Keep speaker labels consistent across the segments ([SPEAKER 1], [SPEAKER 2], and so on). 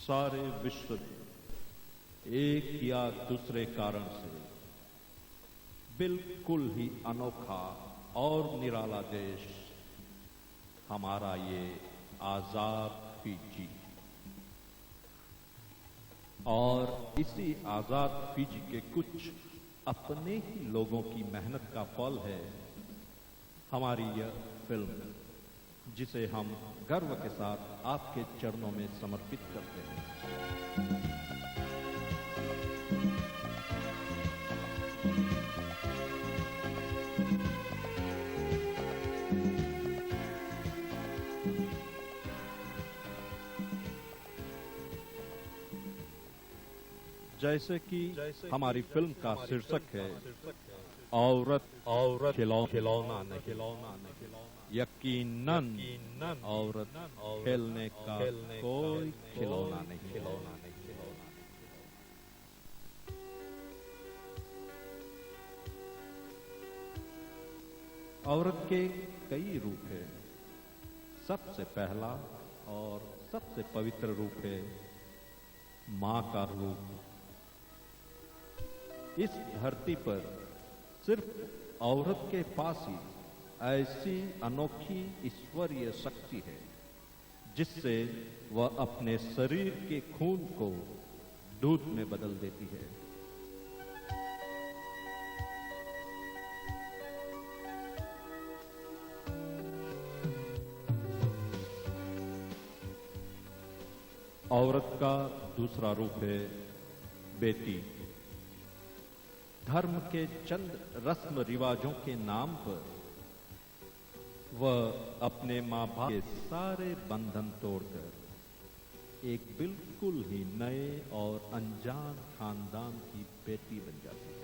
[SPEAKER 1] सारे विश्व में एक या दूसरे कारण से बिल्कुल ही अनोखा और निराला देश हमारा ये आजाद फिजी। और इसी आजाद फिजी के कुछ अपने ही लोगों की मेहनत का फल है हमारी यह फिल्म, जिसे हम गर्व के साथ आपके चरणों में समर्पित करते हैं। जैसे कि हमारी फिल्म का शीर्षक है औरत खिलौना नहीं, यकीनन औरत खेलने का कोई खिलौना नहीं। औरत के कई रूप है। सबसे पहला और सबसे पवित्र रूप है मां का रूप। इस धरती पर सिर्फ औरत के पास ही ऐसी अनोखी ईश्वरीय शक्ति है जिससे वह अपने शरीर के खून को दूध में बदल देती है। औरत का दूसरा रूप है बेटी। धर्म के चंद रस्म रिवाजों के नाम पर वह अपने मां बाप के सारे बंधन तोड़कर एक बिल्कुल ही नए और अनजान खानदान की बेटी बन जाती है।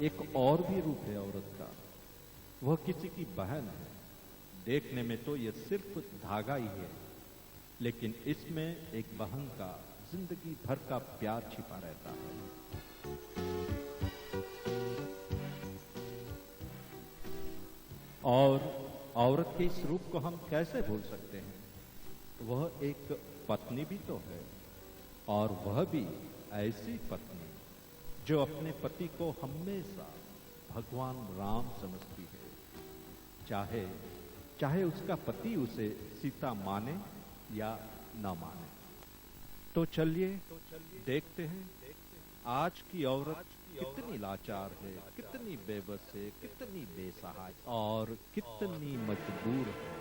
[SPEAKER 1] एक और भी रूप है औरत का, वह किसी की बहन है। देखने में तो यह सिर्फ धागा ही है, लेकिन इसमें एक बहन का जिंदगी भर का प्यार छिपा रहता है। और औरत के इस रूप को हम कैसे भूल सकते हैं? वह एक पत्नी भी तो है, और वह भी ऐसी पत्नी जो अपने पति को हमेशा भगवान राम समझती है, चाहे उसका पति उसे सीता माने या न माने। तो चलिए देखते हैं आज की औरत कितनी लाचार है, कितनी बेबस है, कितनी बेसहाय और कितनी मजबूर है।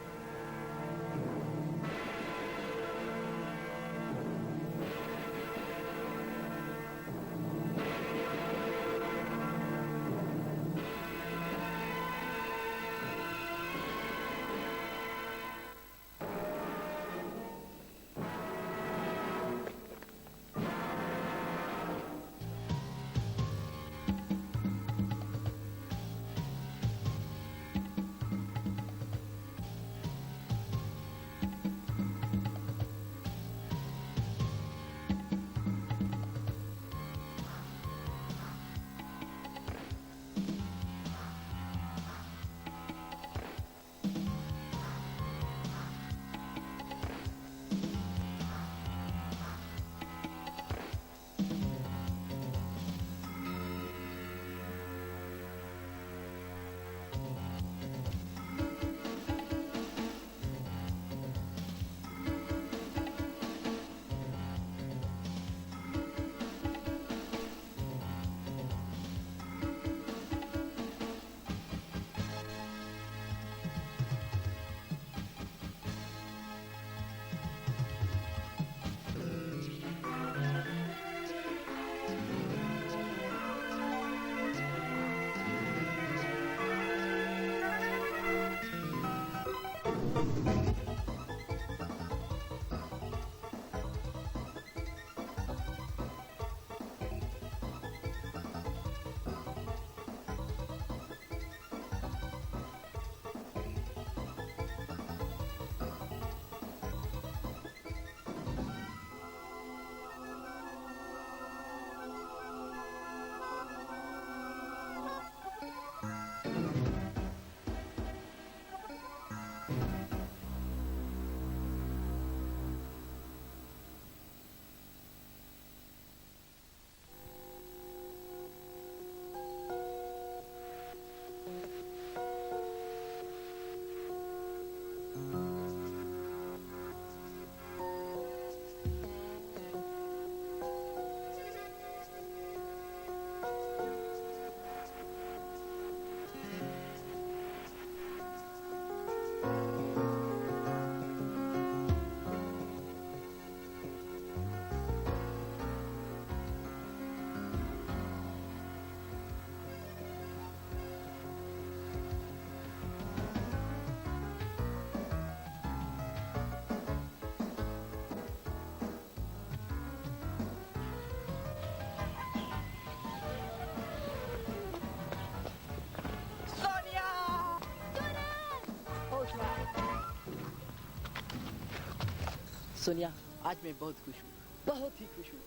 [SPEAKER 2] सोनिया, आज मैं बहुत खुश हूँ, बहुत ही खुश हूँ।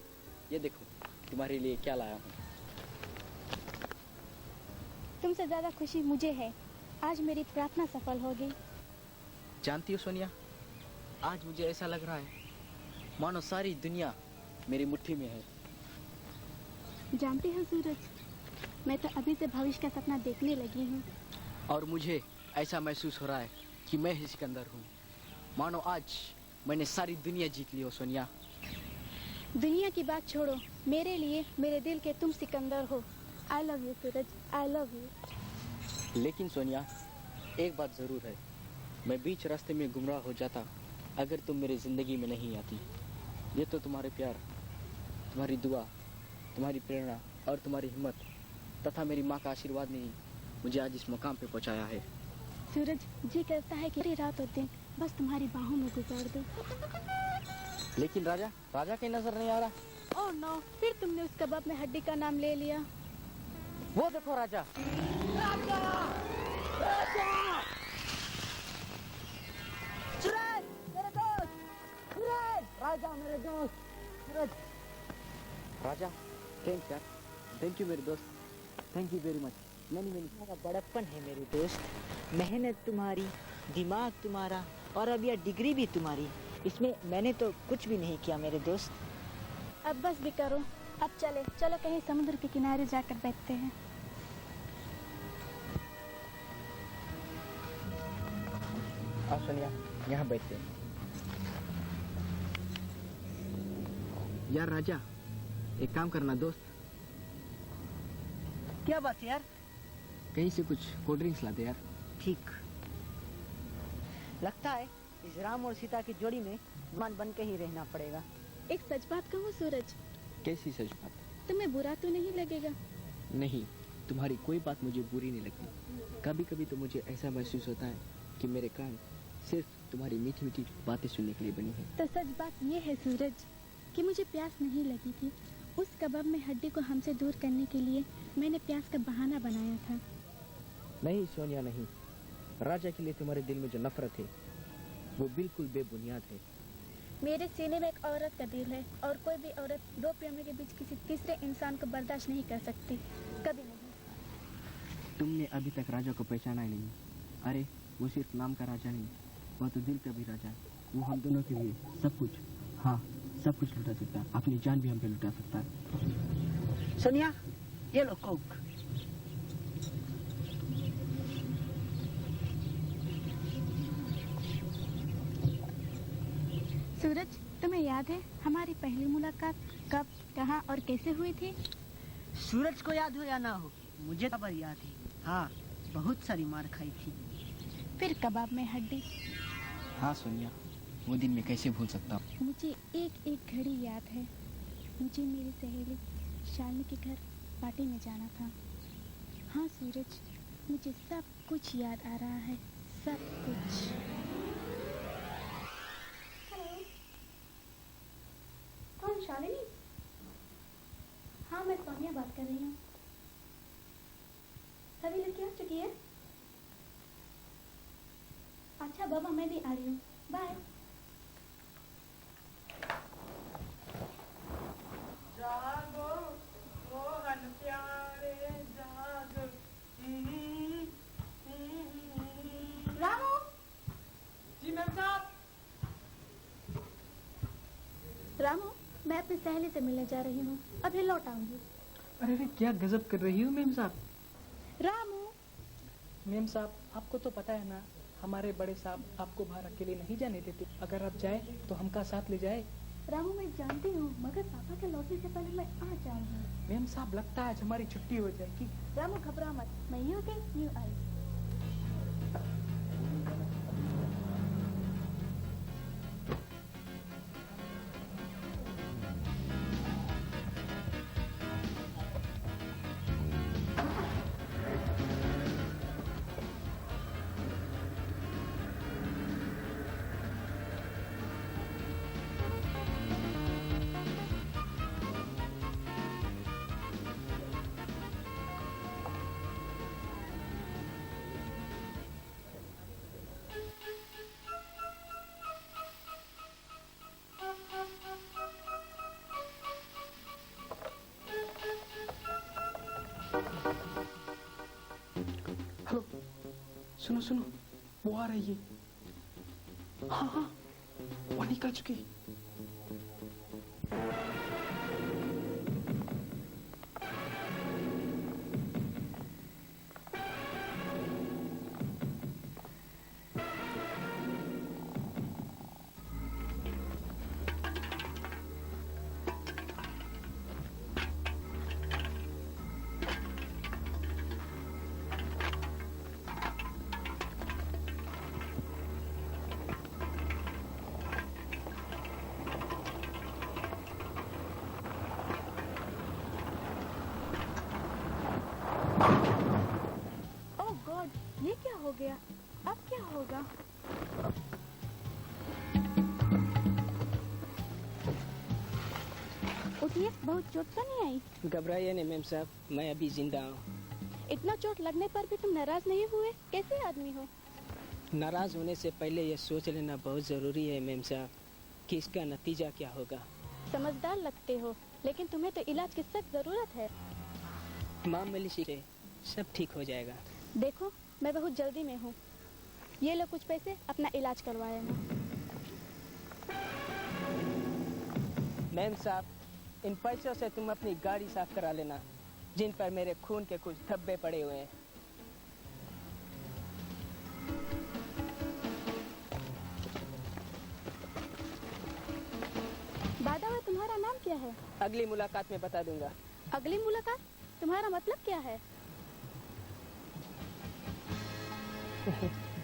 [SPEAKER 2] ये देखो, तुम्हारे लिए क्या लाया हूँ।
[SPEAKER 3] तुमसे ज्यादा खुशी मुझे है। आज मेरी प्रार्थना सफल हो गई।
[SPEAKER 2] जानती हो सोनिया, आज मुझे ऐसा लग रहा है मानो सारी दुनिया मेरी मुट्ठी में है।
[SPEAKER 3] जानते हो सूरज, मैं तो अभी से भविष्य का सपना देखने लगी हूँ।
[SPEAKER 2] और मुझे ऐसा महसूस हो रहा है कि मैं ही सिकंदर हूँ। मानो आज मैंने सारी दुनिया जीत ली हो सोनिया।
[SPEAKER 3] दुनिया की बात छोड़ो, मेरे लिए मेरे दिल के तुम सिकंदर हो। I love you Suraj, I love you.
[SPEAKER 2] लेकिन सोनिया, एक बात जरूर है, मैं बीच रास्ते में गुमराह हो जाता अगर तुम मेरी जिंदगी में नहीं आती। ये तो तुम्हारे प्यार, तुम्हारी दुआ, तुम्हारी प्रेरणा और तुम्हारी हिम्मत तथा मेरी माँ का आशीर्वाद ने ही मुझे आज इस मुकाम पे पहुँचाया है।
[SPEAKER 3] सूरज, जी करता है कि रात और दिन बस तुम्हारी बाहों में गुजार दो।
[SPEAKER 2] लेकिन राजा कहीं नजर नहीं आ रहा।
[SPEAKER 3] ओह नो, फिर तुमने उस कबाब में हड्डी का नाम ले लिया।
[SPEAKER 2] वो देखो राजा। राजा! राजा! सूरज, मेरे दोस्त! सूरज! राजा मेरे दोस्त! सूरज! राजा, थैंक्स यार, थैंक यू मेरे दोस्त, थैंक यू वेरी मच।
[SPEAKER 4] तुम्हारा बड़प्पन है मेरे दोस्त, मेहनत तुम्हारी, दिमाग तुम्हारा और अब यह डिग्री भी तुम्हारी। इसमें मैंने तो कुछ भी नहीं किया मेरे दोस्त।
[SPEAKER 3] अब बस भी करो, अब चलो कहीं समुद्र के किनारे जाकर बैठते हैं।
[SPEAKER 2] आओ सोनिया, यहाँ बैठते हैं। यार राजा, एक काम करना दोस्त।
[SPEAKER 4] क्या बात है यार?
[SPEAKER 2] कहीं से कुछ कोल्ड ड्रिंक्स ला दे यार।
[SPEAKER 4] ठीक। लगता है इस राम और सीता की जोड़ी में मान बन के ही रहना पड़ेगा।
[SPEAKER 3] एक सच बात कहूँ सूरज,
[SPEAKER 2] कैसी सच बात?
[SPEAKER 3] तुम्हें बुरा तो नहीं लगेगा?
[SPEAKER 2] नहीं, तुम्हारी कोई बात मुझे बुरी नहीं लगती। कभी कभी तो मुझे ऐसा महसूस होता है कि मेरे कान सिर्फ तुम्हारी मीठी मीठी बातें सुनने के लिए बनी है।
[SPEAKER 3] तो सच बात ये है सूरज कि मुझे प्यास नहीं लगी थी। उस कबाब में हड्डी को हमसे दूर करने के लिए मैंने प्यास का बहाना बनाया था।
[SPEAKER 2] नहीं सोनिया नहीं, राजा के लिए तुम्हारे दिल में जो नफरत है वो बिल्कुल बेबुनियाद है।
[SPEAKER 3] मेरे सीने में एक औरत का दिल है और कोई भी औरत दो प्रेमियों के बीच किसी तीसरे इंसान को बर्दाश्त नहीं कर सकती, कभी नहीं।
[SPEAKER 2] तुमने अभी तक राजा को पहचाना ही नहीं। अरे वो सिर्फ नाम का राजा नहीं, वह तो दिल का भी राजा है। वो हम दोनों के लिए सब कुछ, हाँ सब कुछ लुटा सकता है, अपनी जान भी हम पे लुटा सकता है।
[SPEAKER 4] सोनिया, ये लो कोक।
[SPEAKER 3] सूरज, तुम्हें याद है हमारी पहली मुलाकात कब, कहाँ और कैसे हुई थी?
[SPEAKER 4] सूरज को याद हो या ना हो, मुझे खबर याद है। हाँ, बहुत सारी मार खाई थी।
[SPEAKER 3] फिर कबाब में हड्डी।
[SPEAKER 2] हाँ सोनिया, वो दिन मैं कैसे भूल सकता हूँ।
[SPEAKER 3] मुझे एक एक घड़ी याद है। मुझे मेरी सहेली शालिनी के घर पार्टी में जाना था। हाँ सूरज, मुझे सब कुछ याद आ रहा है, सब कुछ। हेलो, कौन? शालिनी? हाँ, मैं सोनिया बात कर रही हूँ। सभी लड़की आ चुकी है? अच्छा बाबा, मैं भी आ रही हूँ, बाय।
[SPEAKER 5] जागो मोहन प्यारे जागो।
[SPEAKER 3] रामू!
[SPEAKER 5] जी मैम साहब।
[SPEAKER 3] रामू, मैं अपनी सहेली से मिलने जा रही हूँ, अभी लौट आऊंगी।
[SPEAKER 5] अरे रे, क्या गजब कर रही हो मेम साहब।
[SPEAKER 3] रामू!
[SPEAKER 5] मेम साहब, आपको तो पता है ना, हमारे बड़े साहब आपको बाहर अकेले नहीं जाने देते। अगर आप जाए तो हमका साथ ले जाए।
[SPEAKER 3] रामू, मैं जानती हूँ, मगर पापा के लौटने से पहले मैं आ जाऊंगी।
[SPEAKER 5] मेम साहब, लगता है आज हमारी छुट्टी हो जाएगी।
[SPEAKER 3] रामू घबरा मत, मैं यूँ गई यूँ आई।
[SPEAKER 5] सुनो सुनो, वो आ रही है। हाँ हाँ, वो निकल चुकी।
[SPEAKER 3] ओह गॉड, ये क्या हो गया? अब क्या होगा? उठिए, बहुत चोट तो नहीं आई?
[SPEAKER 6] घबराइए नहीं मैम साहब, मैं अभी जिंदा हूँ।
[SPEAKER 3] इतना चोट लगने पर भी तुम नाराज नहीं हुए? कैसे आदमी हो?
[SPEAKER 6] नाराज होने से पहले ये सोच लेना बहुत जरूरी है मैम साहब कि इसका नतीजा क्या होगा।
[SPEAKER 3] समझदार लगते हो, लेकिन तुम्हें तो इलाज की सख्त जरूरत है।
[SPEAKER 6] मामूली से सब ठीक हो जाएगा।
[SPEAKER 3] देखो, मैं बहुत जल्दी में हूँ। ये लो कुछ पैसे, अपना इलाज करवा लेना।
[SPEAKER 6] मैम साहब, इन पैसों से तुम अपनी गाड़ी साफ करा लेना, जिन पर मेरे खून के कुछ धब्बे पड़े हुए हैं।
[SPEAKER 3] बाय द वे, तुम्हारा नाम क्या है?
[SPEAKER 6] अगली मुलाकात में बता दूंगा।
[SPEAKER 3] अगली मुलाकात? तुम्हारा मतलब क्या है?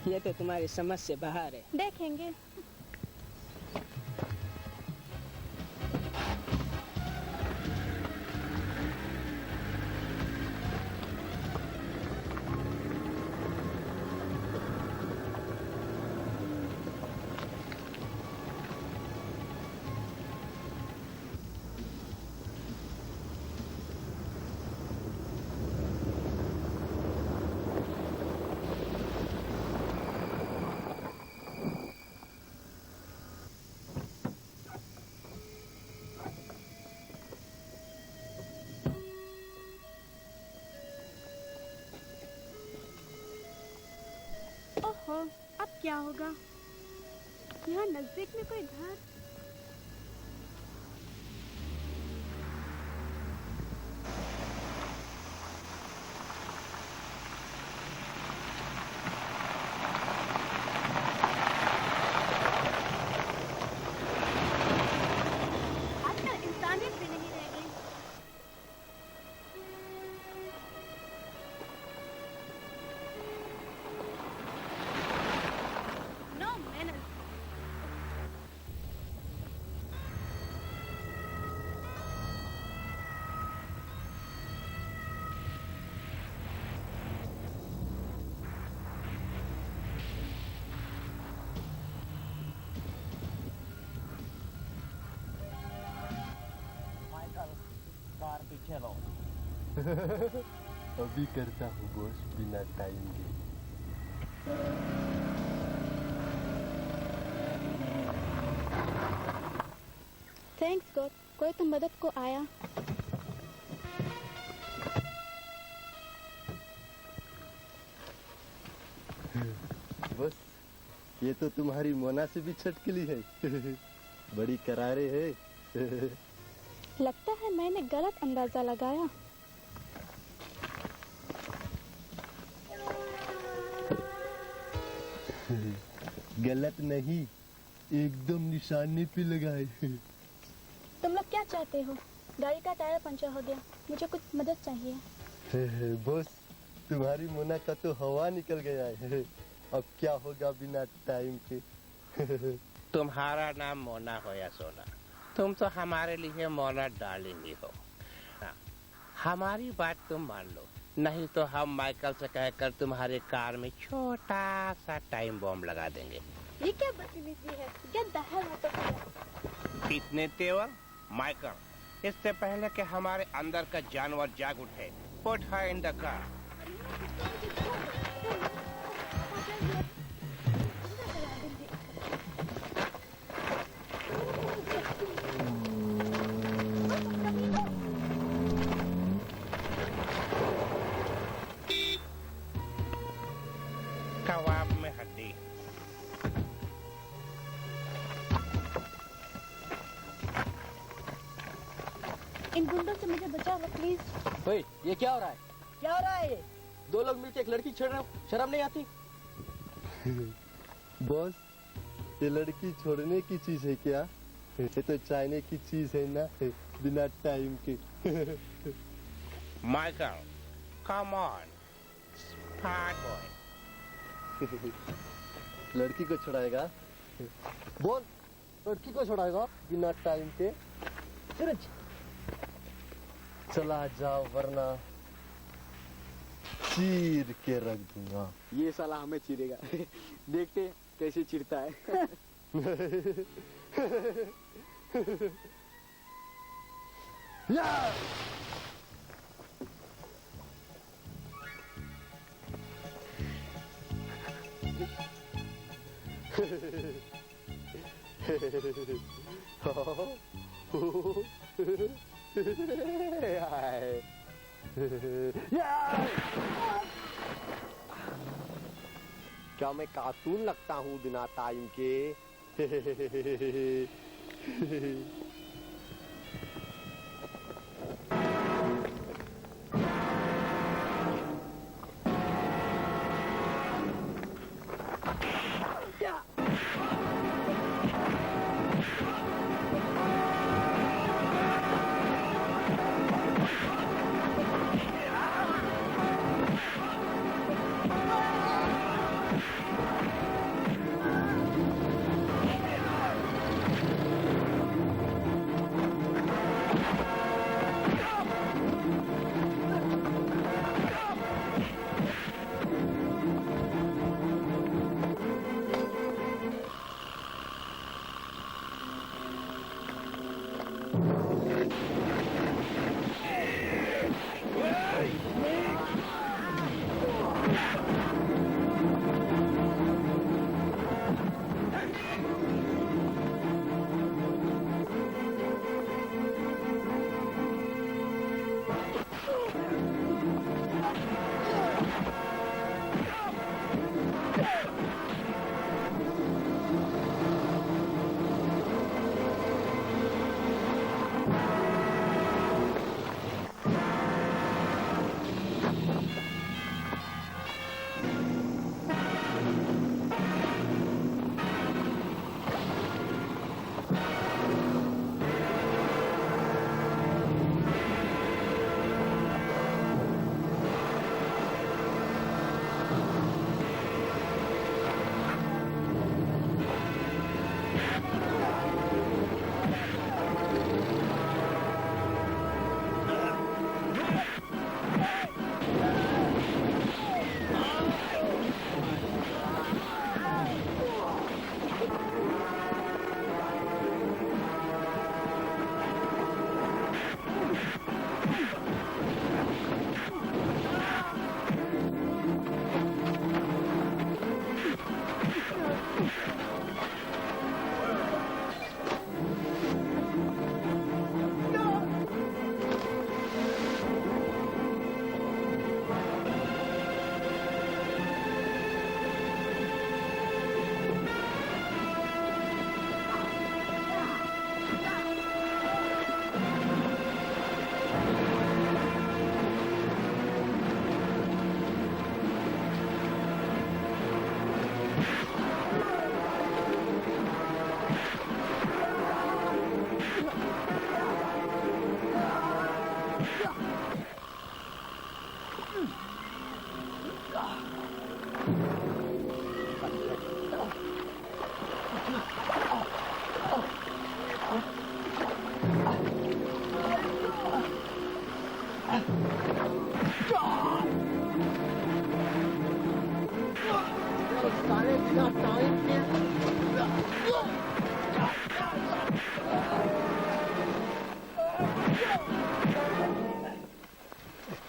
[SPEAKER 6] ये तो तुम्हारी समझ से बाहर है।
[SPEAKER 3] देखेंगे। ओहो, अब क्या होगा? यहाँ नजदीक में कोई घर? आजकल इंसानियत भी नहीं रह गई। No manners.
[SPEAKER 7] कार पीछे लो। अभी करता हूँ बॉस, बिना टाइम के।
[SPEAKER 3] थैंक्स गॉड, कोई तो मदद को आया।
[SPEAKER 7] बस, ये तो तुम्हारी मोना से भी छटकली है। बड़ी करारे है।
[SPEAKER 3] लगता है मैंने गलत अंदाजा लगाया।
[SPEAKER 7] गलत नहीं, एकदम निशाने पे लगाए।
[SPEAKER 3] तुम लोग क्या चाहते हो? गाड़ी का टायर पंचर हो गया, मुझे कुछ मदद चाहिए।
[SPEAKER 7] बॉस, तुम्हारी मोना का तो हवा निकल गया है। अब क्या होगा बिना टाइम के?
[SPEAKER 8] तुम्हारा नाम मोना हो या सोना, तुम तो हमारे लिए मोना डार्लिंग ही हो। हाँ, हमारी बात तुम मान लो, नहीं तो हम माइकल से कहकर तुम्हारे कार में छोटा सा टाइम बॉम्ब लगा देंगे।
[SPEAKER 3] ये क्या बदतमीजी है? Get the hell out of here.
[SPEAKER 8] इतने तेवर माइकल, इससे पहले कि हमारे अंदर का जानवर जाग उठे, put her in the car.
[SPEAKER 3] इन गुंडों से मुझे बचाओ प्लीज।
[SPEAKER 2] ओए, ये क्या हो रहा है?
[SPEAKER 4] क्या हो रहा है ये?
[SPEAKER 2] 2 लोग मिलकर एक लड़की छेड़ रहे हो, शर्म नहीं आती?
[SPEAKER 7] बॉस, ये लड़की छोड़ने की चीज है क्या? ये तो चाहने की चीज है ना, बिना टाइम के।
[SPEAKER 8] Michael, come on, smart boy.
[SPEAKER 7] लड़की को छुड़ाएगा? बोल, लड़की को छुड़ाएगा बिना टाइम के?
[SPEAKER 4] सूरज,
[SPEAKER 7] चला जाओ वरना चीर के रख दूंगा।
[SPEAKER 2] ये साला हमें चिरेगा। देखते कैसे चिरता है।
[SPEAKER 7] या! क्या मैं कार्टून लगता हूँ बिना टाइम के?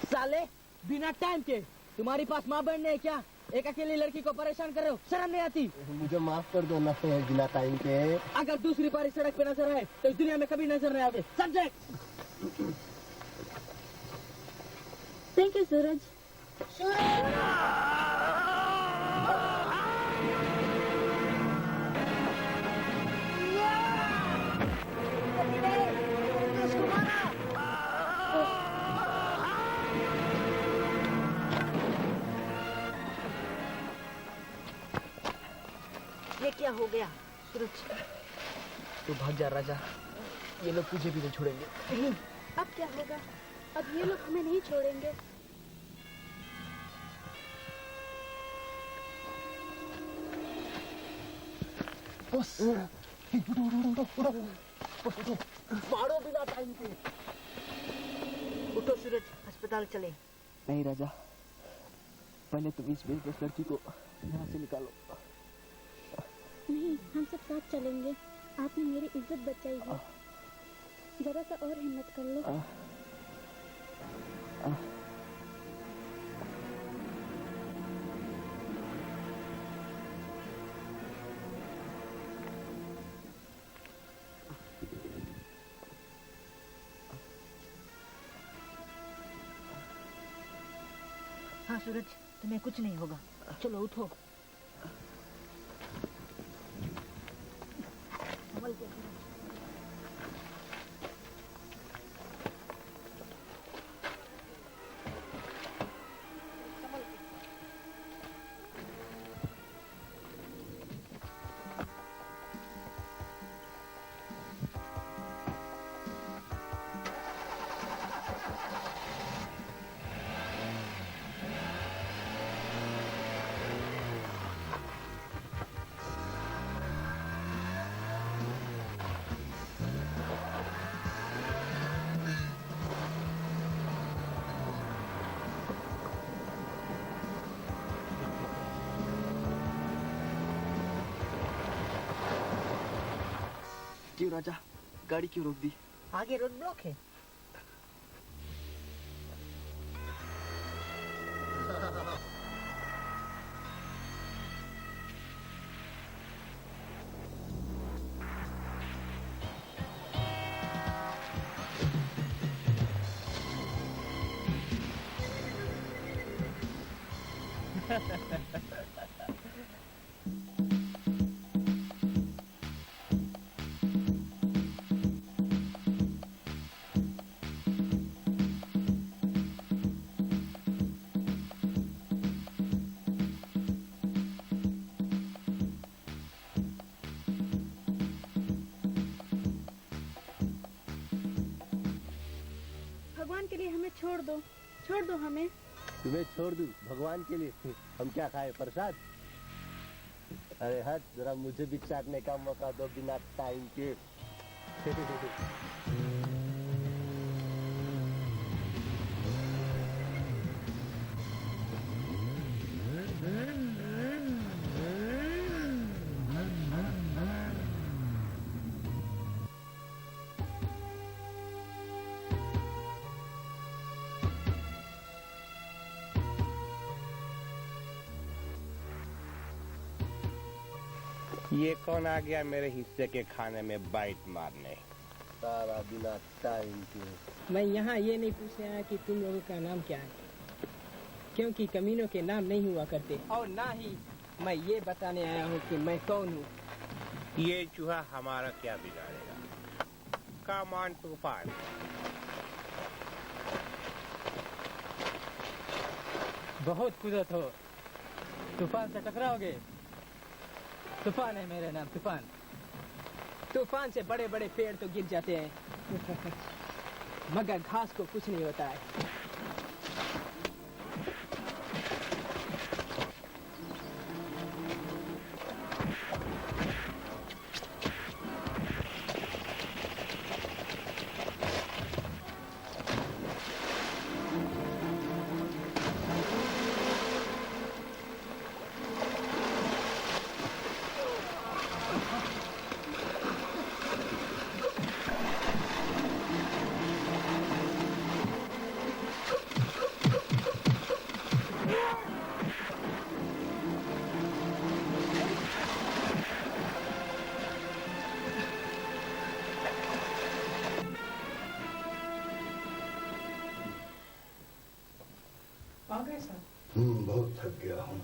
[SPEAKER 4] साले, बिना टाइम के तुम्हारे पास माँ बहन है क्या? एक अकेली लड़की को परेशान कर रहे हो, शर्म नहीं आती?
[SPEAKER 7] मुझे माफ कर दो ना बिना टाइम के।
[SPEAKER 4] अगर दूसरी बार इस सड़क पे नजर आए तो इस दुनिया में कभी नजर नहीं आओगे, समझे?
[SPEAKER 3] थैंक यू सूरज।
[SPEAKER 4] ये क्या हो गया सूरज?
[SPEAKER 2] तू भाग जा राजा, ये लोग तुझे भी नहीं छोड़ेंगे।
[SPEAKER 4] नहीं,
[SPEAKER 3] अब क्या होगा? अब ये लोग हमें नहीं छोड़ेंगे।
[SPEAKER 4] मारो बिना टाइम पे। उठो सूरज, अस्पताल चले।
[SPEAKER 2] नहीं राजा, पहले तुम इस बेबस लड़की को यहाँ से निकालो।
[SPEAKER 3] नहीं, हम सब साथ चलेंगे। आपने मेरी इज्जत बचाई है, जरा सा और हिम्मत कर लो।
[SPEAKER 4] हाँ सूरज, तुम्हें कुछ नहीं होगा। चलो उठो। संभल के।
[SPEAKER 2] क्यों राजा, गाड़ी क्यों रोक दी?
[SPEAKER 4] आगे रोड ब्लॉक है।
[SPEAKER 3] भगवान के लिए हमें छोड़ दो, छोड़ दो हमें।
[SPEAKER 7] तुम्हें छोड़ दूं भगवान के लिए? हम क्या खाए, प्रसाद? अरे हट, जरा मुझे भी चाटने का मौका दो बिना टाइम के।
[SPEAKER 8] ये कौन आ गया मेरे हिस्से के खाने में बाइट मारने?
[SPEAKER 7] सारा बिना टाइम के।
[SPEAKER 6] मैं यहाँ ये नहीं पूछने आया कि तुम लोगों का नाम क्या है, क्योंकि कमीनों के नाम नहीं हुआ करते, और ना ही मैं ये बताने आया हूँ कि मैं कौन हूँ।
[SPEAKER 8] ये चूहा हमारा क्या बिगाड़ेगा? कमान तूफान।
[SPEAKER 5] बहुत कुदरत हो, तूफान से टकराओगे। तूफान है मेरा नाम, तूफान।
[SPEAKER 6] तूफान से बड़े बड़े पेड़ तो गिर जाते हैं मगर घास को कुछ नहीं होता है।
[SPEAKER 5] आ गए सर?
[SPEAKER 9] बहुत थक गया हूँ।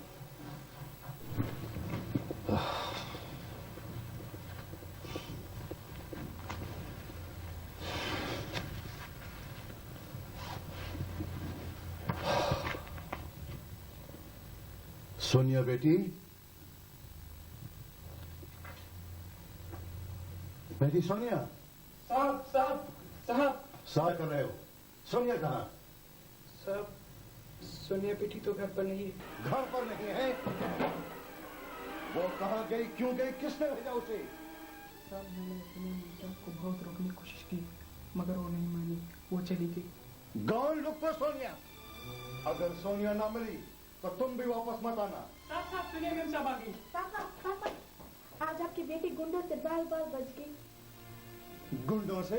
[SPEAKER 9] सोनिया बेटी, बेटी सोनिया,
[SPEAKER 5] साहब साहब साहब
[SPEAKER 9] साथ कर रहे हो? सोनिया कहाँ?
[SPEAKER 5] साहब, सोनिया बेटी तो घर पर नहीं है।
[SPEAKER 9] घर पर नहीं है? वो कहाँ गई, क्यों गई, किसने भेजा उसे?
[SPEAKER 5] साहब, मैंने अपने मेम को बहुत रोकने की कोशिश की, मगर वो नहीं मानी, वो चली गई।
[SPEAKER 9] गॉन लुक पर सोनिया। अगर सोनिया ना मिली तो तुम भी वापस मत आना।
[SPEAKER 5] साहब साहब सुनिए, मेम साहब आ गई।
[SPEAKER 3] पापा पापा, आज आपकी बेटी गुंडों से बाल बाल बच गई।
[SPEAKER 9] गुंडों से?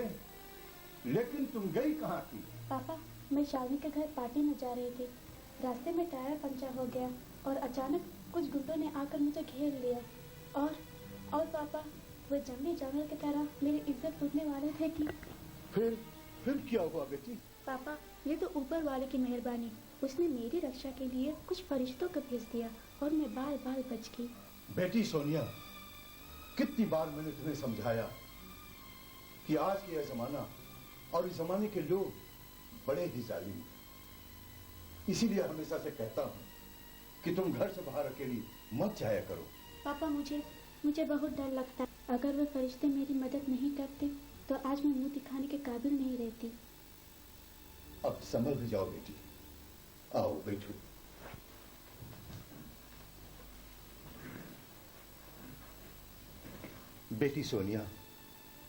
[SPEAKER 9] लेकिन तुम गई कहाँ थी?
[SPEAKER 3] पापा, मैं शालिनी के घर पार्टी में जा रही थी। रास्ते में टायर पंचर हो गया और अचानक कुछ गुंडों ने आकर मुझे घेर लिया और पापा, वो जंगली जानवर की तरह मेरी इज्जत लूटने वाले थे कि
[SPEAKER 9] फिर क्या हुआ बेटी?
[SPEAKER 3] पापा, ये तो ऊपर वाले की मेहरबानी। उसने मेरी रक्षा के लिए कुछ फरिश्तों को भेज दिया और मैं बाल बाल बच गई।
[SPEAKER 9] बेटी सोनिया, कितनी बार मैंने तुम्हें समझाया कि आज का यह जमाना और इस जमाने के लोग बड़े ही जालिम हैं। इसीलिए हमेशा से कहता हूँ कि तुम घर से बाहर अकेली मत जाया करो।
[SPEAKER 3] पापा, मुझे बहुत डर लगता है। अगर वे फरिश्ते मेरी मदद नहीं करते तो आज मैं मुंह दिखाने के काबिल नहीं रहती।
[SPEAKER 9] अब संभल भी जाओ बेटी। आओ बैठो। बेटी सोनिया,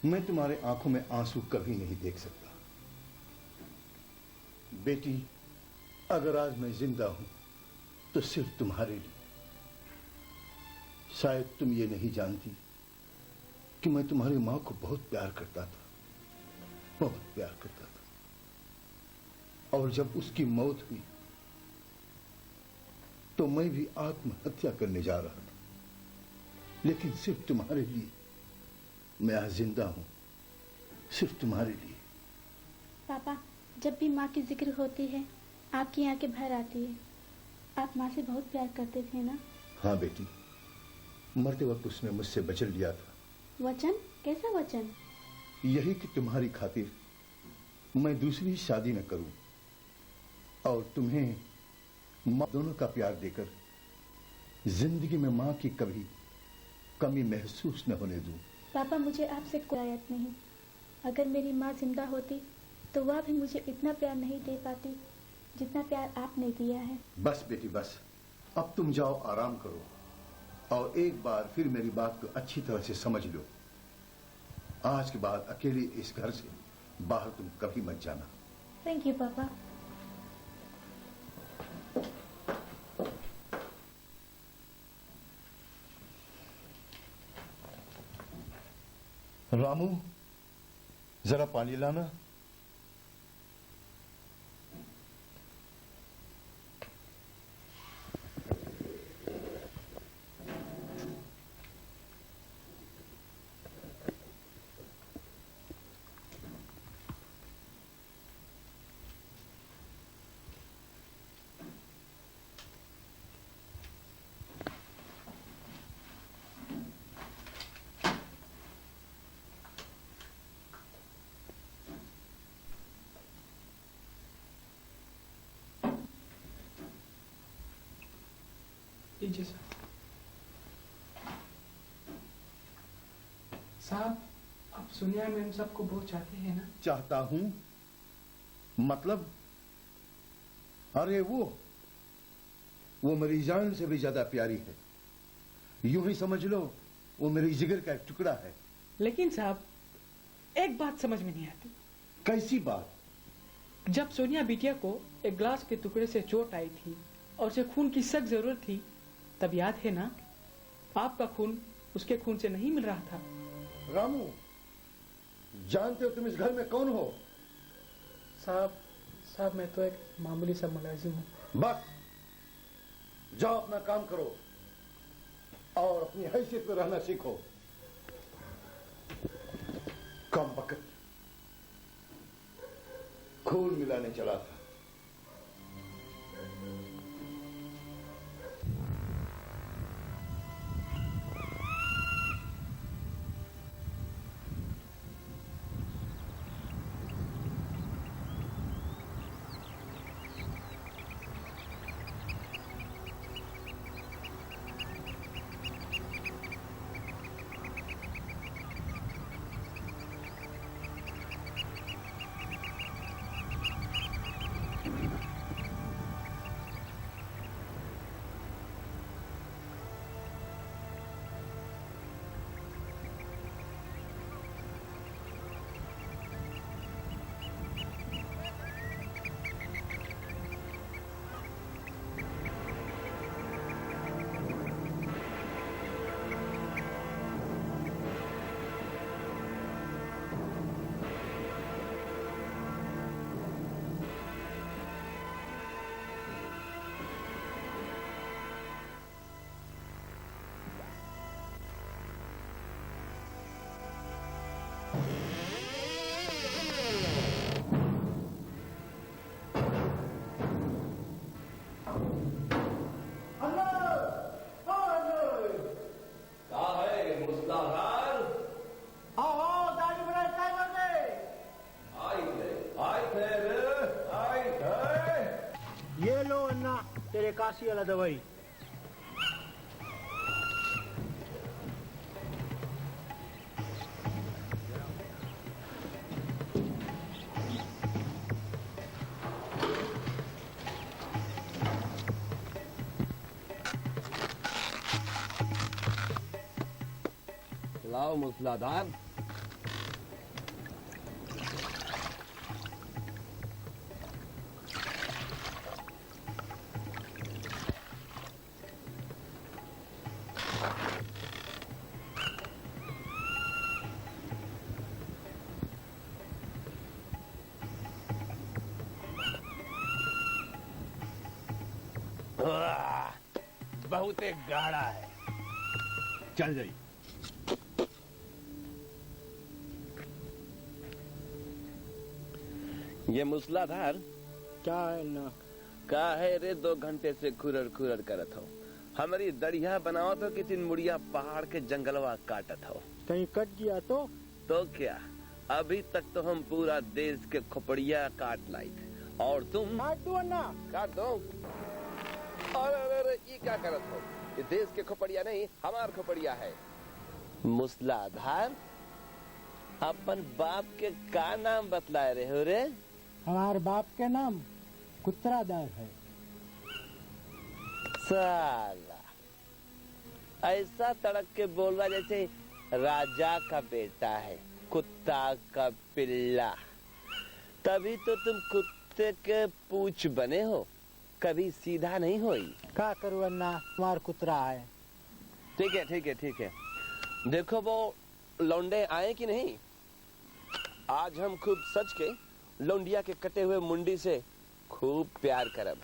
[SPEAKER 9] मैं तुम्हारे आंखों में आंसू कभी नहीं देख सकता। बेटी, अगर आज मैं जिंदा हूं तो सिर्फ तुम्हारे लिए। शायद तुम ये नहीं जानती कि मैं तुम्हारी मां को बहुत प्यार करता था, बहुत प्यार करता था। और जब उसकी मौत हुई तो मैं भी आत्महत्या करने जा रहा था, लेकिन सिर्फ तुम्हारे लिए मैं आज जिंदा हूं, सिर्फ तुम्हारे लिए।
[SPEAKER 3] पापा, जब भी माँ की जिक्र होती है आपकी आंखें भर आती है। आप माँ से बहुत प्यार करते थे ना?
[SPEAKER 9] हाँ बेटी, मरते वक्त उसने मुझसे वचन लिया था।
[SPEAKER 3] वचन? कैसा वचन?
[SPEAKER 9] यही कि तुम्हारी खातिर मैं दूसरी शादी न करूं और तुम्हें माँ दोनों का प्यार देकर जिंदगी में माँ की कभी कमी महसूस न होने दूं।
[SPEAKER 3] पापा, मुझे आपसे कोई आयत नहीं। अगर मेरी माँ जिंदा होती तो वह भी मुझे इतना प्यार नहीं दे पाती जितना प्यार आपने दिया है।
[SPEAKER 9] बस बेटी बस, अब तुम जाओ आराम करो और एक बार फिर मेरी बात को अच्छी तरह से समझ लो। आज के बाद अकेले इस घर से बाहर तुम कभी मत जाना।
[SPEAKER 3] थैंक यू पापा।
[SPEAKER 9] रामू, जरा पानी लाना।
[SPEAKER 5] लीजिए साहब, आप सोनिया मैम सबको बहुत चाहते हैं ना?
[SPEAKER 9] चाहता हूं? मतलब? अरे वो मेरी जान से भी ज्यादा प्यारी है। यूं ही समझ लो, वो मेरी जिगर का एक टुकड़ा है।
[SPEAKER 5] लेकिन साहब, एक बात समझ में नहीं आती।
[SPEAKER 9] कैसी बात?
[SPEAKER 5] जब सोनिया बिटिया को एक ग्लास के टुकड़े से चोट आई थी और उसे खून की सख्त जरूरत थी, तब याद है ना, आपका खून उसके खून से नहीं मिल रहा था।
[SPEAKER 9] रामू, जानते हो तुम इस घर में कौन हो?
[SPEAKER 5] साहब मैं तो एक मामूली सा मुलाजिम हूँ।
[SPEAKER 9] बस जाओ अपना काम करो और अपनी हैसियत में रहना सीखो। कम वक्त खून मिलाने चला था।
[SPEAKER 7] खांसी वाला दवाई।
[SPEAKER 10] लाओ मूसलाधार।
[SPEAKER 8] बहुत एक गाढ़ा है।
[SPEAKER 10] चल जाइए।
[SPEAKER 8] ये मूसलाधार
[SPEAKER 6] क्या है ना?
[SPEAKER 8] का है रे 2 घंटे से खुरर खुरर करत हो। हमारी दरिया बनाओ तो किसी मुड़िया पहाड़ के जंगलवा काटत हो।
[SPEAKER 6] कहीं कट गया
[SPEAKER 8] तो क्या, अभी तक तो हम पूरा देश के खोपड़िया काट लाई थे और तुम
[SPEAKER 6] काट दो ना।
[SPEAKER 8] काट दो। अरे ये क्या करत हो? ये देश के खोपड़िया नहीं, हमार खोपड़िया है। मूसलाधार, अपन बाप के का नाम बतलाए रहे हो रे?
[SPEAKER 6] हमारे बाप के नाम कुतरादार है।
[SPEAKER 8] साला, ऐसा तड़क के बोल रहा जैसे राजा का बेटा है, कुत्ता का पिल्ला। तभी तो तुम कुत्ते के पूछ बने हो, कभी सीधा नहीं होई।
[SPEAKER 6] क्या करूँ अन्ना, हमार कुतरा है।
[SPEAKER 8] ठीक है ठीक है ठीक है। देखो वो लौंडे आए कि नहीं? आज हम खूब सच के लौंडिया के कटे हुए मुंडी से खूब प्यार करब।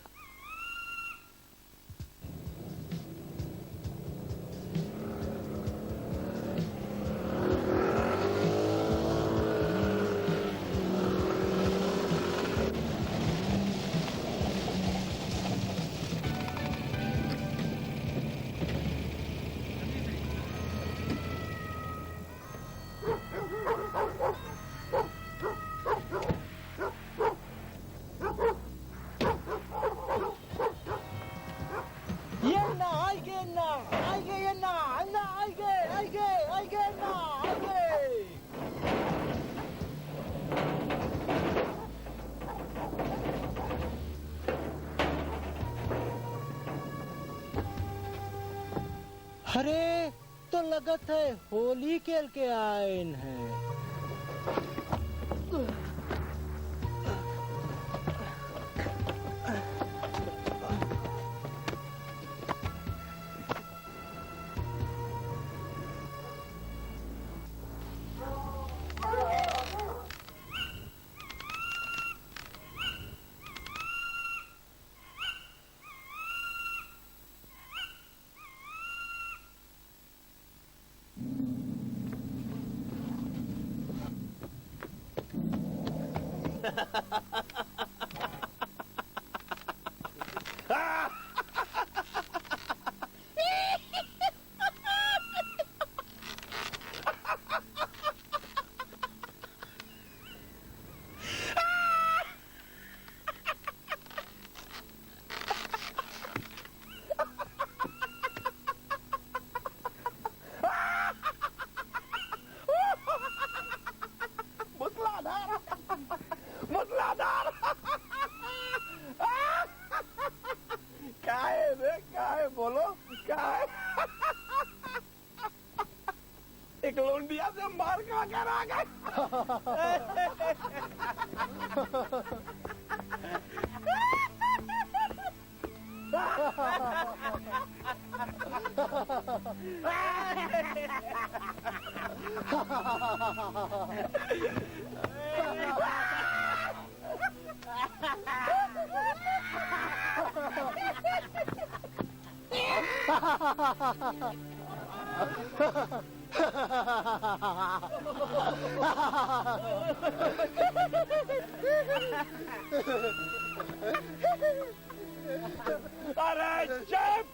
[SPEAKER 6] अरे तो लगत है होली खेल के आए हैं।
[SPEAKER 8] एक लौंडिया से मार खा कर आ गए। अरे चुप!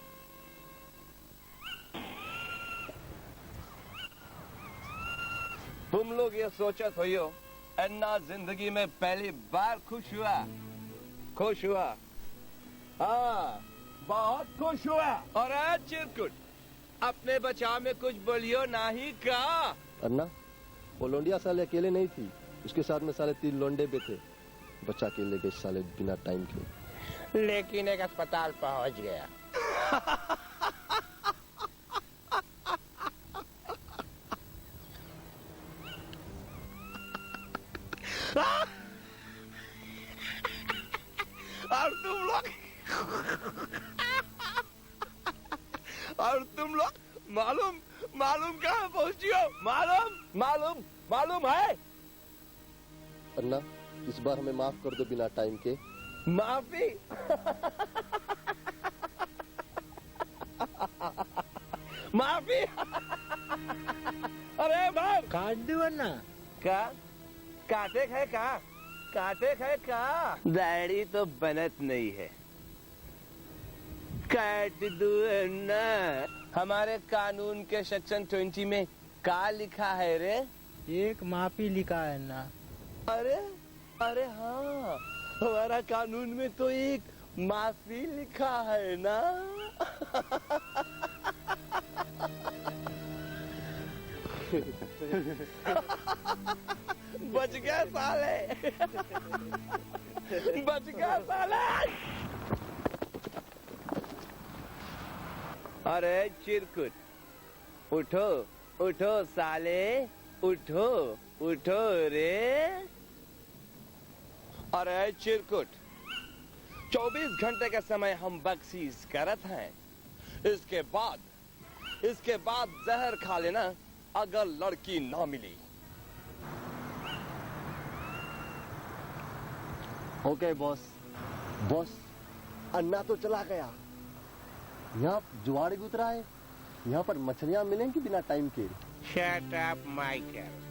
[SPEAKER 8] तुम लोग ये सोचत हो अन्ना जिंदगी में पहली बार खुश हुआ। हाँ,
[SPEAKER 10] बहुत खुश हुआ।
[SPEAKER 8] और चिरकुट अपने बचाव में कुछ बोलियो नहीं का।
[SPEAKER 7] अन्ना, वो लोंडिया साले अकेले नहीं थी, उसके साथ में साले 3 लोंडे भी थे। बच्चा के ले गए साले बिना टाइम के।
[SPEAKER 8] लेकिन एक अस्पताल पहुंच गया। और तुम लोग मालूम कहाँ पहुंची हो? मालूम है?
[SPEAKER 7] अन्ना, इस बार हमें माफ कर दो बिना टाइम के।
[SPEAKER 8] माफी? माफी? अरे भाई
[SPEAKER 4] काट दो वरना।
[SPEAKER 8] का काटे खाए का दाढ़ी तो बनत नहीं है। काट दो ना। हमारे कानून के सेक्शन 20 में का लिखा है रे?
[SPEAKER 4] एक माफी लिखा है ना।
[SPEAKER 8] अरे हाँ, हमारा कानून में तो एक माफी लिखा है ना। बच गया साले। अरे चिरकुट उठो साले, उठो रे। अरे चिरकुट, 24 घंटे का समय हम बख्शीश करत हैं। इसके बाद जहर खा लेना अगर लड़की ना मिली।
[SPEAKER 7] Okay boss. अन्ना तो चला गया। यहाँ जुआड़ी उतरा है। यहाँ पर मछलियाँ मिलेंगी बिना टाइम के।
[SPEAKER 8] Shut up Michael.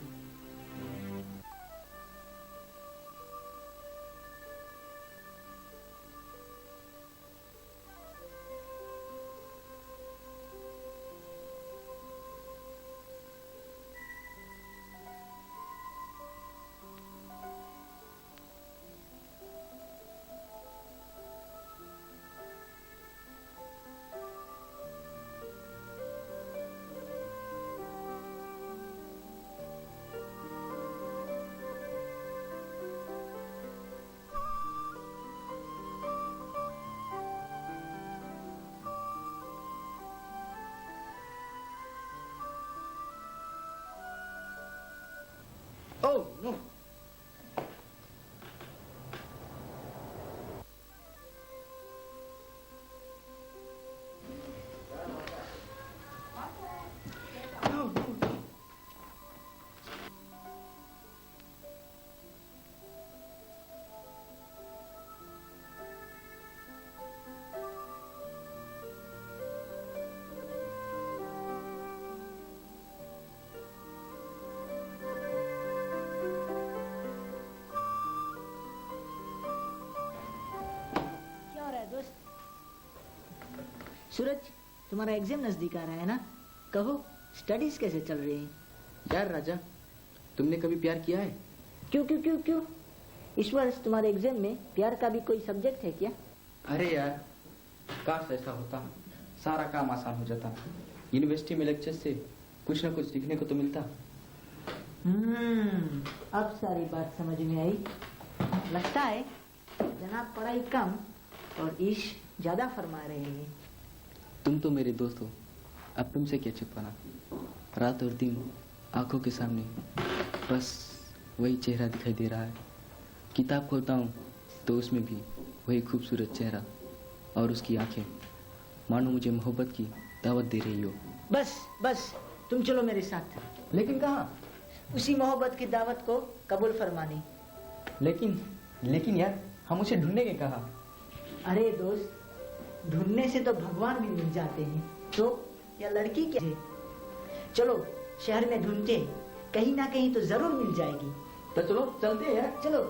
[SPEAKER 2] Oh, no. सूरज, तुम्हारा एग्जाम नजदीक आ रहा है ना? कहो, स्टडीज कैसे चल रही हैं?
[SPEAKER 5] यार राजा, तुमने कभी प्यार किया है?
[SPEAKER 4] क्यों? इस वर्ष तुम्हारे एग्जाम में प्यार का भी कोई सब्जेक्ट है क्या?
[SPEAKER 5] अरे यार, काश ऐसा होता, सारा काम आसान हो जाता। यूनिवर्सिटी में लेक्चर से कुछ न कुछ सीखने को तो मिलता।
[SPEAKER 4] अब सारी बात समझ में आई। लगता है जनाब पढ़ाई कम और इश्क ज्यादा फरमा रहे हैं।
[SPEAKER 5] तुम तो मेरे दोस्त हो, अब तुमसे क्या छुपाना। रात और दिन आंखों के सामने बस वही चेहरा दिखाई दे रहा है। किताब खोलता हूँ तो उसमें भी वही खूबसूरत चेहरा और उसकी आंखें, मानो मुझे मोहब्बत की दावत दे रही हो।
[SPEAKER 4] बस तुम चलो मेरे साथ।
[SPEAKER 5] लेकिन कहाँ?
[SPEAKER 4] उसी मोहब्बत की दावत को कबूल फरमाने।
[SPEAKER 5] लेकिन यार, हम उसे ढूंढने के कहा।
[SPEAKER 4] अरे दोस्त, ढूंढने से तो भगवान भी मिल जाते हैं, तो या लड़की क्या? चलो शहर में ढूंढते, कहीं ना कहीं तो जरूर मिल जाएगी।
[SPEAKER 5] तो चलो चलते हैं यार।
[SPEAKER 4] चलो।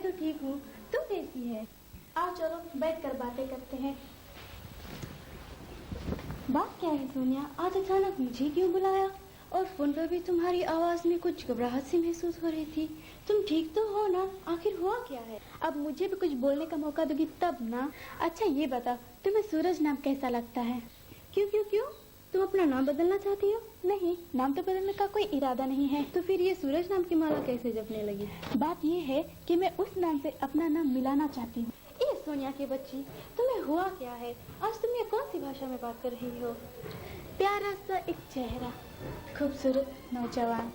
[SPEAKER 3] मैं तो ठीक हूँ, तुम कैसी है? आओ चलो बैठकर बातें करते हैं। बात क्या है सोनिया, आज अचानक मुझे क्यों बुलाया? और फोन पर भी तुम्हारी आवाज में कुछ घबराहट सी महसूस हो रही थी। तुम ठीक तो हो ना? आखिर हुआ क्या है? अब मुझे भी कुछ बोलने का मौका दोगी तब ना। अच्छा ये बता, तुम्हें सूरज नाम कैसा लगता है? क्यों क्यों क्यों? तुम अपना नाम बदलना चाहती हो? नहीं, नाम तो बदलने का कोई इरादा नहीं है। तो फिर ये सूरज नाम की माला कैसे जपने लगी? बात ये है कि मैं उस नाम से अपना नाम मिलाना चाहती हूँ। ये सोनिया की बच्ची, तुम्हें हुआ क्या है? आज तुम ये कौन सी भाषा में बात कर रही हो? प्यारा सा एक चेहरा, खूबसूरत नौजवान,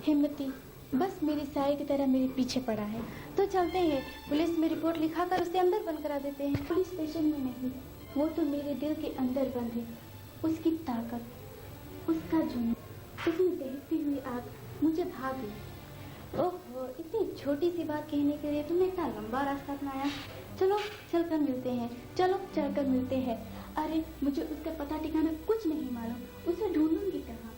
[SPEAKER 3] हिम्मती, बस मेरी साय की तरह मेरे पीछे पड़ा है। तो चलते हैं, पुलिस में रिपोर्ट लिखाकर उसे अंदर बंद करा देते हैं। पुलिस स्टेशन में नहीं, वो तो मेरे दिल के अंदर बंद है। उसकी ताकत, उसका जुनून, उसमें दहकती हुई आग मुझे भाग गई। ओहो, इतनी छोटी सी बात कहने के लिए तुमने इतना लंबा रास्ता अपनाया। चलो चलकर मिलते हैं, चलो चलकर मिलते हैं। अरे मुझे उसका पता ठिकाना कुछ नहीं मालूम, उसे ढूंढूंगी कहाँ?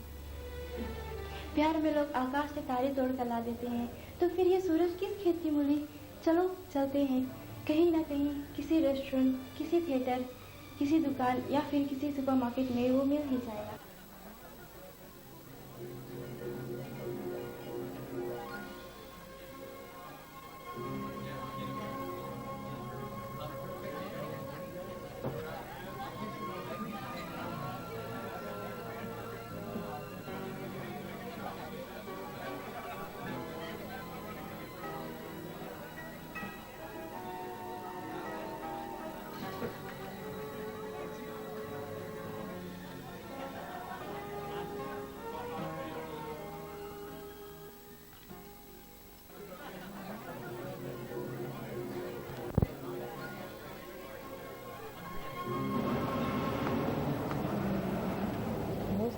[SPEAKER 3] प्यार में लोग आकाश से तारे तोड़ कर ला देते हैं, तो फिर ये सूरज किस खेत की मूली? चलो चलते हैं, कहीं ना कहीं किसी रेस्टोरेंट, किसी थिएटर, किसी दुकान या फिर किसी सुपरमार्केट में वो मिल ही जाएगा।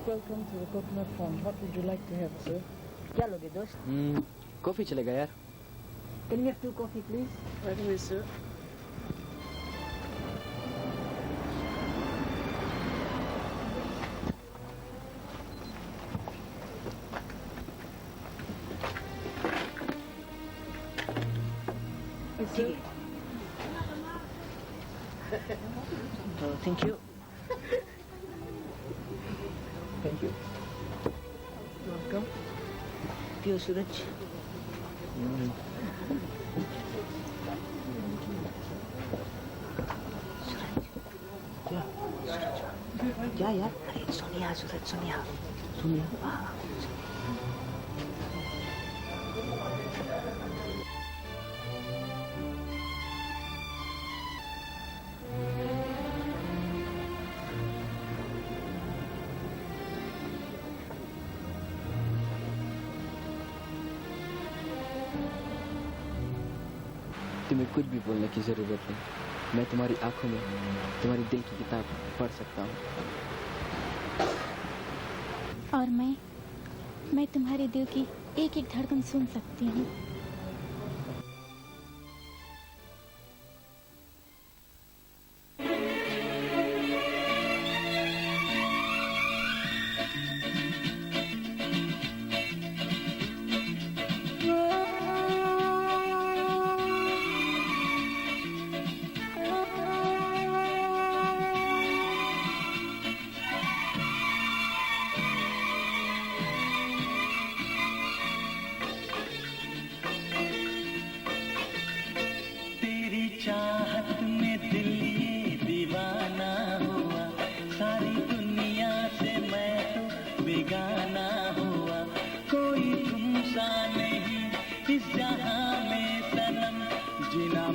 [SPEAKER 2] Welcome to the Coconut Farm. What would you like to have, sir?
[SPEAKER 4] क्या लोगे दोस्त?
[SPEAKER 5] कॉफी चलेगा यार।
[SPEAKER 4] Can we have 2 coffee, please?
[SPEAKER 2] Right away, sir.
[SPEAKER 4] ठीक है। तो thank you.
[SPEAKER 2] Thank you.
[SPEAKER 4] Welcome. पियो सूरज। क्या यार? अरे सोनिया, सूरज, सोनिया, सोनिया।
[SPEAKER 5] तुम्हें कुछ भी बोलने की जरूरत नहीं, मैं तुम्हारी आंखों में तुम्हारी दिल की किताब पढ़ सकता हूँ।
[SPEAKER 3] और मैं तुम्हारे दिल की एक एक धड़कन सुन सकती हूँ।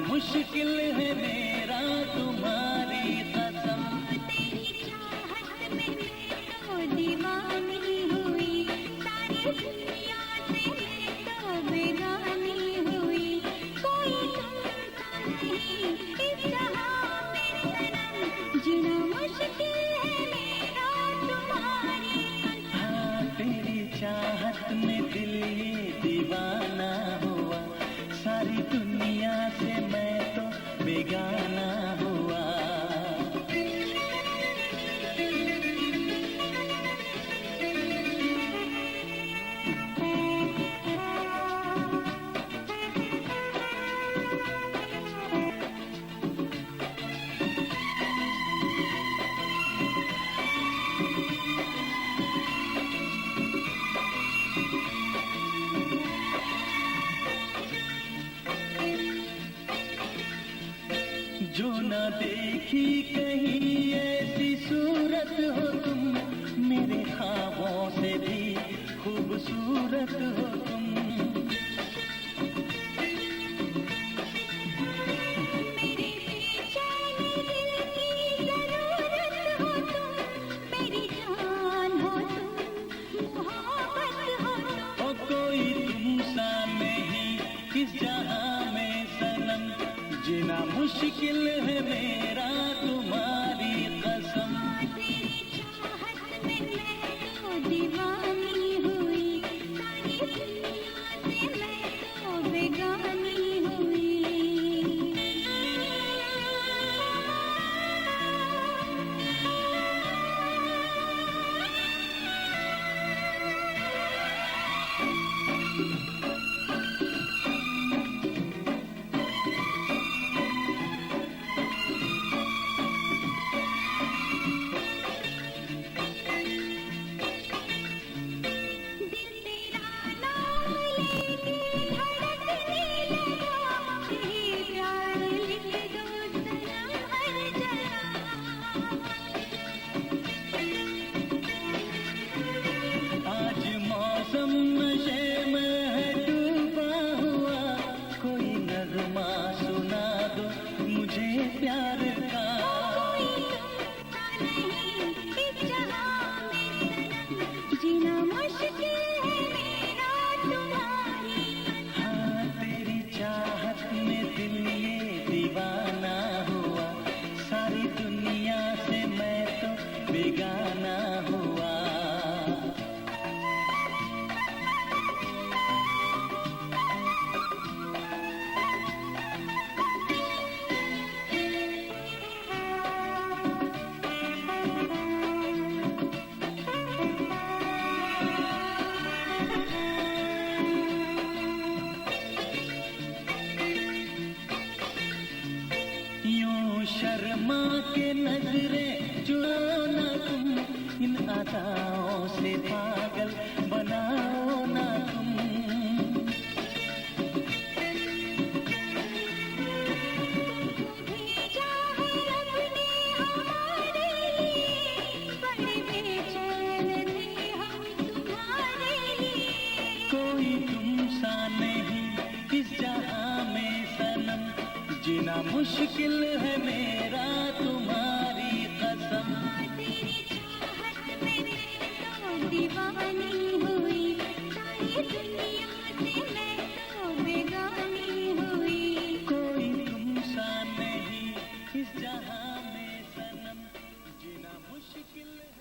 [SPEAKER 11] मुश्किल है मेरा तुम्हारी कसम,
[SPEAKER 12] तेरी चाहत में मैं तो दीवानी हुई, सारी दुनिया से मैं तो बेगानी हुई, कोई तुमसा नहीं इस जहां में सनम, जीना मुश्किल है मेरा तुम्हारी कसम।
[SPEAKER 11] हाँ तेरी चाहत में दिल ये दीवाना हुआ, सारी दुनिया से मैं तो बेगाना हुआ। जो ना देखी कहीं ऐसी सूरत हो तुम, मेरे ख्वाबों से भी खूबसूरत हो तुम।
[SPEAKER 12] मेरे बेचैन दिल की जरूरत हो तुम, मेरी जान हो तुम, मोहब्बत हो तुम।
[SPEAKER 11] ओ कोई तुम सा नहीं इस जहां में सनम, जीना मुश्किल है मेरा तुम्हारी कसम।
[SPEAKER 12] तेरी चाहत में मैं तो दीवानी हुई, सारी दुनिया से मैं तो बेगानी हुई। दिल तेरा नाम लेके धड़कने लगा, ये प्यार लिख दो सनम हर जगह।
[SPEAKER 11] आज मौसम नशे में है डूबा हुआ, कोई नगमा सुना दो मुझे प्यार का।
[SPEAKER 12] कोई तुमसा नहीं इस जहां में सनम, जीना मुश्किल है मेरा तुम्हारी कसम।
[SPEAKER 11] हाँ तेरी चाहत में दिल ये दीवाना हुआ, सारी दुनिया से मैं तो बेगाना हुआ। यूं शर्मा के नजरें चुराओ ना तुम, इन अदाओं से पागल बनाओ ना तुम।
[SPEAKER 12] भेजा है रब ने हमारे लिए, बड़े बेचैन थे हम तुम्हारे लिए।
[SPEAKER 11] कोई तुम सा नहीं इस जहां में सनम, जीना मुश्किल है मेरा तुम्हारी कसम।
[SPEAKER 12] तेरी चाहत में मैं तो दीवानी हुई, सारी दुनिया से मैं तो बेगानी हुई।
[SPEAKER 11] कोई तुम सा नहीं इस जहां में सनम, जीना मुश्किल है।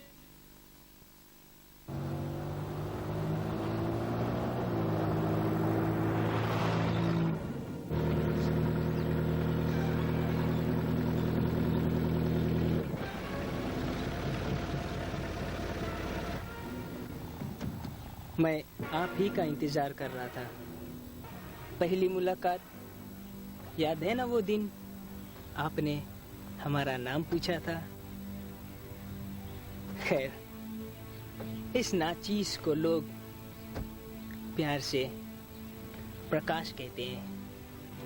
[SPEAKER 6] मैं आप ही का इंतजार कर रहा था। पहली मुलाकात, याद है ना वो दिन आपने हमारा नाम पूछा था? खैर, इस नाचीज को लोग प्यार से प्रकाश कहते हैं।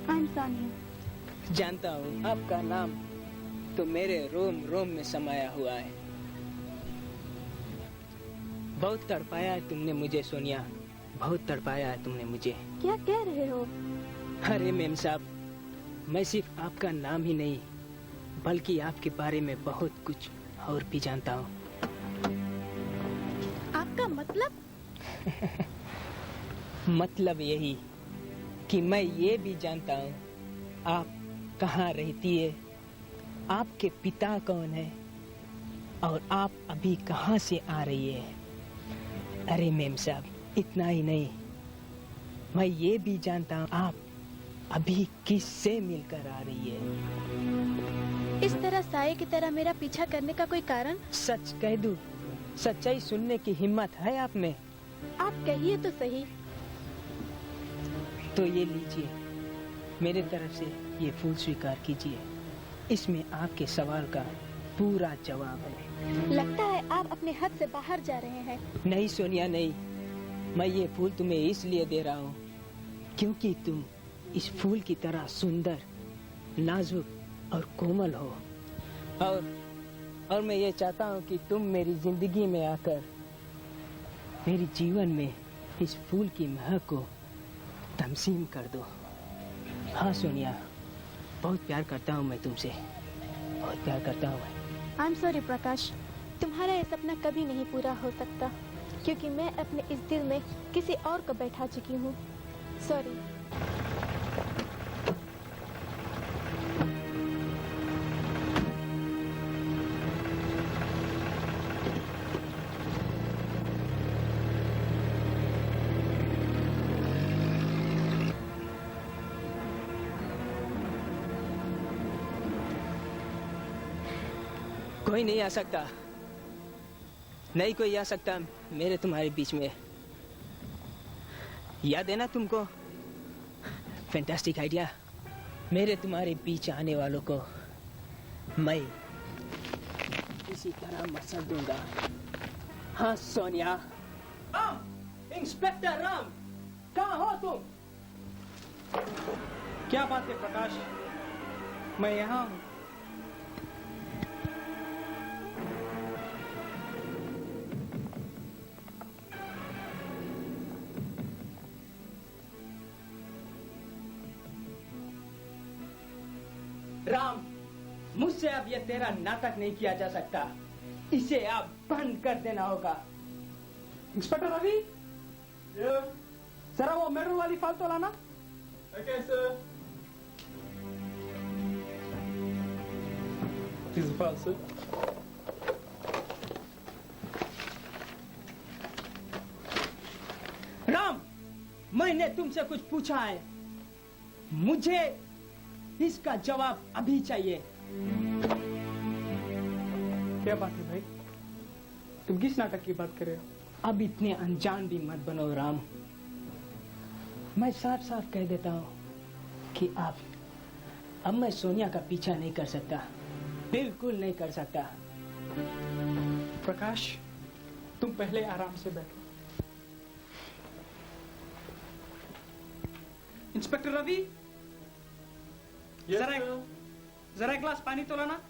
[SPEAKER 3] I'm Sonia।
[SPEAKER 6] जानता हूँ आपका नाम तो मेरे रोम रोम में समाया हुआ है। बहुत तड़पाया है तुमने मुझे सोनिया, बहुत तड़पाया है तुमने मुझे।
[SPEAKER 3] क्या कह रहे हो?
[SPEAKER 6] अरे मेम साहब, मैं सिर्फ आपका नाम ही नहीं बल्कि आपके बारे में बहुत कुछ और भी जानता हूँ।
[SPEAKER 3] आपका मतलब?
[SPEAKER 6] मतलब यही कि मैं ये भी जानता हूँ आप कहाँ रहती है, आपके पिता कौन है और आप अभी कहाँ से आ रही है। अरे मेम साहब, इतना ही नहीं, मैं ये भी जानता हूँ आप अभी किससे मिलकर आ रही है।
[SPEAKER 3] इस तरह साये की तरह मेरा पीछा करने का कोई कारण?
[SPEAKER 6] सच कह दूं, सच्चाई सुनने की हिम्मत है आप में?
[SPEAKER 3] आप कहिए तो सही।
[SPEAKER 6] तो ये लीजिए, मेरे तरफ से ये फूल स्वीकार कीजिए। इसमें आपके सवाल का पूरा जवाब है।
[SPEAKER 3] लगता है आप अपने हद से बाहर जा रहे हैं।
[SPEAKER 6] नहीं सोनिया, नहीं। मैं ये फूल तुम्हें इसलिए दे रहा हूँ क्योंकि तुम इस फूल की तरह सुंदर, नाजुक और कोमल हो। और मैं ये चाहता हूँ कि तुम मेरी जिंदगी में आकर मेरी जीवन में इस फूल की महक को तमसीम कर दो। हाँ सोनिया, बहुत प्यार करता हूँ मैं तुमसे, बहुत प्यार करता हूँ मैं।
[SPEAKER 3] आई एम सॉरी प्रकाश, तुम्हारा ये सपना कभी नहीं पूरा हो सकता क्योंकि मैं अपने इस दिल में किसी और को बैठा चुकी हूँ। सॉरी।
[SPEAKER 6] कोई नहीं आ सकता, नहीं कोई आ सकता मेरे तुम्हारे बीच में। याद है ना तुमको फैंटास्टिक आइडिया? मेरे तुम्हारे बीच आने वालों को मैं इसी तरह मसल दूंगा। हाँ सोनिया। राम, इंस्पेक्टर राम, कहाँ हो तुम?
[SPEAKER 13] क्या बात है प्रकाश, मैं यहाँ हूँ।
[SPEAKER 6] राम, मुझसे अब ये तेरा नाटक नहीं किया जा सकता, इसे अब बंद कर देना होगा।
[SPEAKER 13] इंस्पेक्टर रवि, जरा वो मेडल वाली फाइल तो लाना।
[SPEAKER 14] Okay, sir. This is the file, sir.
[SPEAKER 6] Ram, मैंने तुमसे कुछ पूछा है, मुझे इसका जवाब अभी चाहिए।
[SPEAKER 13] क्या बात है भाई, तुम किस नाटक की बात कर रहे हो?
[SPEAKER 6] अब इतने अनजान भी मत बनो राम, मैं साफ साफ कह देता हूँ कि अब मैं सोनिया का पीछा नहीं कर सकता, बिल्कुल नहीं कर सकता।
[SPEAKER 13] प्रकाश, तुम पहले आराम से बैठो। इंस्पेक्टर रवि, जरा एक गिलास पानी तो लाना।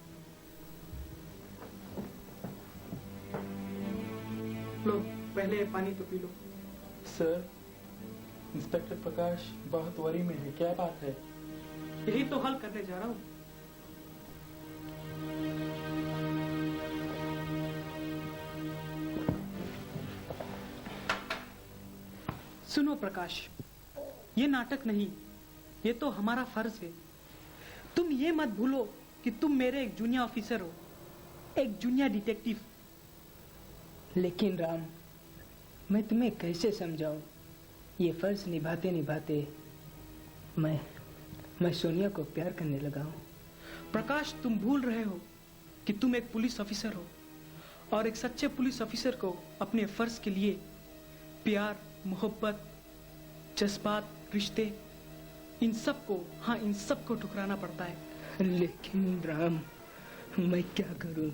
[SPEAKER 13] लो, पहले पानी तो पी लो।
[SPEAKER 14] सर, इंस्पेक्टर प्रकाश बहुत वरी में है, क्या बात है?
[SPEAKER 13] यही तो हल करने जा रहा हूँ। सुनो प्रकाश, ये नाटक नहीं, ये तो हमारा फर्ज है। तुम ये मत भूलो कि तुम मेरे एक जूनियर ऑफिसर हो, एक जूनियर डिटेक्टिव।
[SPEAKER 6] लेकिन राम, मैं तुम्हें कैसे समझाऊं? ये फर्ज निभाते निभाते मैं सोनिया को प्यार करने लगा हूं।
[SPEAKER 13] प्रकाश, तुम भूल रहे हो कि तुम एक पुलिस ऑफिसर हो और एक सच्चे पुलिस ऑफिसर को अपने फर्ज के लिए प्यार, मोहब्बत, जज्बात, रिश्ते, इन सब को ठुकराना पड़ता है।
[SPEAKER 6] लेकिन राम, मैं क्या करूं?